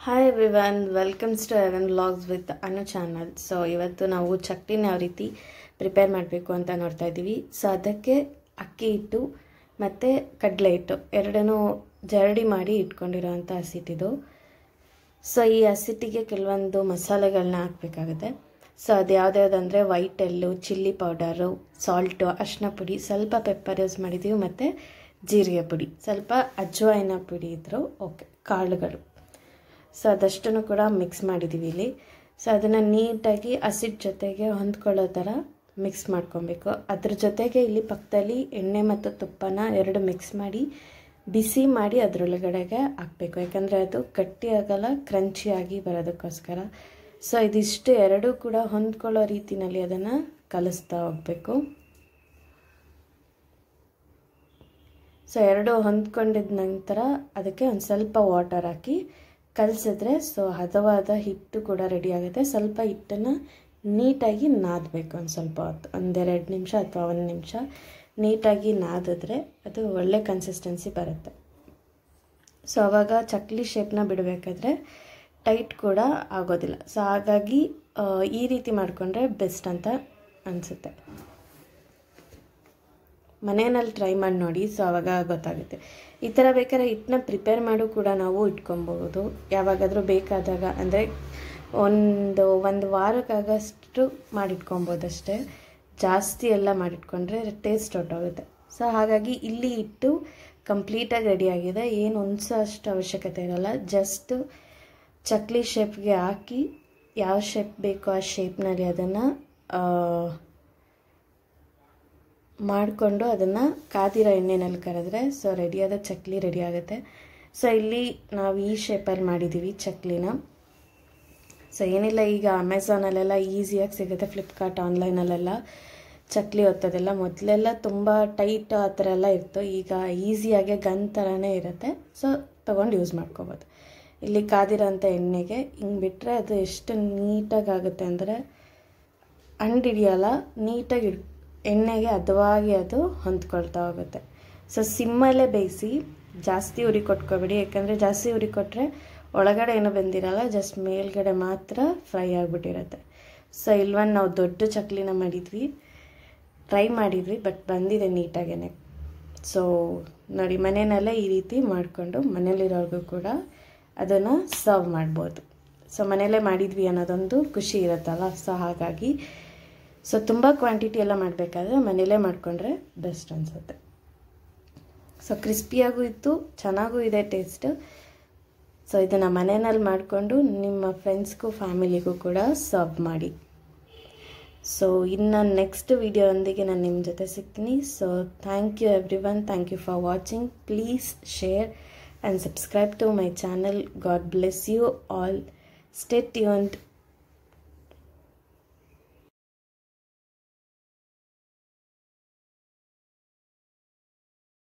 Hi everyone, welcomes to Evan vlogs with Anu channel. So ಇವತ್ತು ನಾವು ಚಟ್ನಿನ ಯಾವ ರೀತಿ ಪ್ರಿಪೇರ್ ಮಾಡಬೇಕು ಅಂತ ನೋಡ್ತಾ ಇದ್ದೀವಿ. ಸೊ ಅದಕ್ಕೆ ಅಕ್ಕಿ ಹಿಟ್ಟು ಮತ್ತು ಕಡಲೆ ಹಿಟ್ಟು ಎರಡನ್ನೂ ಜರಡಿ ಮಾಡಿ ಇಟ್ಕೊಂಡಿರೋವಂಥ ಹಸಿಟ್ಟಿದು. ಸೊ ಈ ಹಸಿಟ್ಟಿಗೆ ಕೆಲವೊಂದು ಮಸಾಲೆಗಳನ್ನ ಹಾಕಬೇಕಾಗುತ್ತೆ. ಸೊ ಅದು ಯಾವುದ್ಯಾವುದಂದರೆ ವೈಟ್ ಎಳ್ಳು, ಚಿಲ್ಲಿ ಪೌಡರು, ಸಾಲ್ಟು, ಅರಿಶಿನ ಪುಡಿ, ಸ್ವಲ್ಪ ಪೆಪ್ಪರ್ ಯೂಸ್ ಮಾಡಿದ್ದೀವಿ ಮತ್ತು ಜೀರಿಗೆ ಪುಡಿ, ಸ್ವಲ್ಪ ಅಜ್ವಾಯಿನ ಪುಡಿ ಇದ್ದರು, ಓಕೆ, ಕಾಳುಗಳು. ಸೊ ಅದಷ್ಟನ್ನು ಕೂಡ ಮಿಕ್ಸ್ ಮಾಡಿದ್ದೀವಿ ಇಲ್ಲಿ. ಸೊ ಅದನ್ನು ನೀಟಾಗಿ ಹಸಿಟ್ಟು ಜೊತೆಗೆ ಹೊಂದ್ಕೊಳ್ಳೋ ಥರ ಮಿಕ್ಸ್ ಮಾಡ್ಕೊಬೇಕು. ಅದ್ರ ಜೊತೆಗೆ ಇಲ್ಲಿ ಪಕ್ಕದಲ್ಲಿ ಎಣ್ಣೆ ಮತ್ತು ತುಪ್ಪನ ಎರಡು ಮಿಕ್ಸ್ ಮಾಡಿ ಬಿಸಿ ಮಾಡಿ ಅದರೊಳಗಡೆಗೆ ಹಾಕಬೇಕು. ಯಾಕಂದರೆ ಅದು ಗಟ್ಟಿ ಆಗಲ್ಲ, ಕ್ರಂಚಿಯಾಗಿ ಬರೋದಕ್ಕೋಸ್ಕರ. ಸೊ ಇದಿಷ್ಟು ಎರಡೂ ಕೂಡ ಹೊಂದ್ಕೊಳ್ಳೋ ರೀತಿಯಲ್ಲಿ ಅದನ್ನು ಕಲಿಸ್ತಾ ಹೋಗಬೇಕು. ಸೊ ಎರಡು ಹೊಂದ್ಕೊಂಡಿದ ನಂತರ ಅದಕ್ಕೆ ಒಂದು ಸ್ವಲ್ಪ ವಾಟರ್ ಹಾಕಿ ಕಲಸಿದ್ರೆ ಸೊ ಹದವಾದ ಹಿಟ್ಟು ಕೂಡ ರೆಡಿ ಆಗುತ್ತೆ. ಸ್ವಲ್ಪ ಹಿಟ್ಟನ್ನು ನೀಟಾಗಿ ನಾದಬೇಕು. ಒಂದು ಸ್ವಲ್ಪ ಹೊತ್ತು, 1-2 ನಿಮಿಷ ಅಥವಾ 1 ನಿಮಿಷ ನೀಟಾಗಿ ನಾದಿದ್ರೆ ಅದು ಒಳ್ಳೆ ಕನ್ಸಿಸ್ಟೆನ್ಸಿ ಬರುತ್ತೆ. ಸೊ ಆವಾಗ ಚಕ್ಲಿ ಶೇಪ್ನ ಬಿಡಬೇಕಾದ್ರೆ ಟೈಟ್ ಕೂಡ ಆಗೋದಿಲ್ಲ. ಸೊ ಹಾಗಾಗಿ ಈ ರೀತಿ ಮಾಡಿಕೊಂಡ್ರೆ ಬೆಸ್ಟ್ ಅಂತ ಅನಿಸುತ್ತೆ. ಮನೆಯಲ್ಲಿ ಟ್ರೈ ಮಾಡಿ ನೋಡಿ. ಸೊ ಆವಾಗ ಗೊತ್ತಾಗುತ್ತೆ. ಈ ಥರ ಬೇಕಾದ್ರೆ ಹಿಟ್ಟನ್ನ ಪ್ರಿಪೇರ್ ಮಾಡು ಕೂಡ ನಾವು ಇಟ್ಕೊಬಹುದು. ಯಾವಾಗಾದರೂ ಬೇಕಾದಾಗ, ಅಂದರೆ ಒಂದು ವಾರಕ್ಕಾಗಷ್ಟು ಮಾಡಿಟ್ಕೊಬೋದು ಅಷ್ಟೇ. ಜಾಸ್ತಿ ಎಲ್ಲ ಮಾಡಿಟ್ಕೊಂಡ್ರೆ ಟೇಸ್ಟ್ ಹೊರಟೋಗುತ್ತೆ. ಸೊ ಹಾಗಾಗಿ ಇಲ್ಲಿ ಹಿಟ್ಟು ಕಂಪ್ಲೀಟಾಗಿ ರೆಡಿಯಾಗಿದೆ. ಏನು ಹೊಂದಿಸೋ ಅಷ್ಟು ಅವಶ್ಯಕತೆ ಇರೋಲ್ಲ. ಜಸ್ಟ್ ಚಕ್ಲಿ ಶೇಪ್ಗೆ ಹಾಕಿ ಯಾವ ಶೇಪ್ ಬೇಕೋ ಆ ಶೇಪ್ನಲ್ಲಿ ಅದನ್ನು ಮಾಡಿಕೊಂಡು ಅದನ್ನು ಕಾದಿರೋ ಎಣ್ಣೆನಲ್ಲಿ ಕರೆದ್ರೆ ಸೊ ರೆಡಿಯಾದ ಚಕ್ಲಿ ರೆಡಿ ಆಗುತ್ತೆ. ಸೊ ಇಲ್ಲಿ ನಾವು ಈ ಶೇಪಲ್ಲಿ ಮಾಡಿದ್ದೀವಿ ಚಕ್ಲಿನ. ಸೊ ಏನಿಲ್ಲ, ಈಗ ಅಮೆಝಾನಲ್ಲೆಲ್ಲ ಈಸಿಯಾಗಿ ಸಿಗುತ್ತೆ, ಫ್ಲಿಪ್ಕಾರ್ಟ್ ಆನ್ಲೈನಲ್ಲೆಲ್ಲ ಚಕ್ಲಿ ಹೊತ್ತದೆಲ್ಲ. ಮೊದಲೆಲ್ಲ ತುಂಬ ಟೈಟ್ ಆ ಥರ ಎಲ್ಲ ಇತ್ತು. ಈಗ ಈಸಿಯಾಗೆ ಗನ್ ಥರನೇ ಇರುತ್ತೆ. ಸೊ ತೊಗೊಂಡು ಯೂಸ್ ಮಾಡ್ಕೋಬೋದು. ಇಲ್ಲಿ ಕಾದಿರೋಂಥ ಎಣ್ಣೆಗೆ ಹಿಂಗೆ ಬಿಟ್ಟರೆ ಅದು ಎಷ್ಟು ನೀಟಾಗಿ ಆಗುತ್ತೆ ಅಂದರೆ ಅಂಡಿಡಿಯಲ್ಲ, ನೀಟಾಗಿ ಎಣ್ಣೆಗೆ ಹದವಾಗಿ ಅದು ಹೊಂದ್ಕೊಳ್ತಾ ಹೋಗುತ್ತೆ. ಸೊ ಸಿಮ್ಮಲ್ಲೇ ಬೇಯಿಸಿ, ಜಾಸ್ತಿ ಉರಿ ಕೊಟ್ಕೋಬೇಡಿ. ಯಾಕಂದರೆ ಜಾಸ್ತಿ ಉರಿ ಕೊಟ್ಟರೆ ಒಳಗಡೆ ಏನೂ ಬೆಂದಿರಲ್ಲ, ಜಸ್ಟ್ ಮೇಲ್ಗಡೆ ಮಾತ್ರ ಫ್ರೈ ಆಗಿಬಿಟ್ಟಿರುತ್ತೆ. ಸೊ ಇಲ್ವೊಂದು ನಾವು ದೊಡ್ಡ ಚಕ್ಲಿನ ಟ್ರೈ ಮಾಡಿದ್ವಿ, ಬಟ್ ಬಂದಿದೆ ನೀಟಾಗೇ. ಸೊ ನೋಡಿ, ಮನೆಯಲ್ಲೇ ಈ ರೀತಿ ಮಾಡಿಕೊಂಡು ಮನೇಲಿರೋರ್ಗೂ ಕೂಡ ಅದನ್ನು ಸರ್ವ್ ಮಾಡ್ಬೋದು. ಸೊ ಮನೆಯಲ್ಲೇ ಮಾಡಿದ್ವಿ ಅನ್ನೋದೊಂದು ಖುಷಿ ಇರುತ್ತಲ್ಲ. ಸೊ ಹಾಗಾಗಿ ಸೊ ತುಂಬ ಕ್ವಾಂಟಿಟಿ ಎಲ್ಲ ಮಾಡಬೇಕಾದ್ರೆ ಮನೇಲೇ ಮಾಡಿಕೊಂಡ್ರೆ ಬೆಸ್ಟ್ ಅನಿಸುತ್ತೆ. ಸೊ ಕ್ರಿಸ್ಪಿಯಾಗೂ ಇತ್ತು, ಚೆನ್ನಾಗೂ ಇದೆ ಟೇಸ್ಟ್. ಸೊ ಇದನ್ನು ಮನೆಯಲ್ಲಿ ಮಾಡಿಕೊಂಡು ನಿಮ್ಮ ಫ್ರೆಂಡ್ಸ್ಗೂ ಫ್ಯಾಮಿಲಿಗೂ ಕೂಡ ಸರ್ವ್ ಮಾಡಿ. ಸೊ ಇನ್ನು ನೆಕ್ಸ್ಟ್ ವಿಡಿಯೋದೊಂದಿಗೆ ನಾನು ನಿಮ್ಮ ಜೊತೆ ಸಿಗ್ತೀನಿ. So thank you everyone, thank you for watching. Please share and subscribe to my channel. God bless you all. Stay tuned.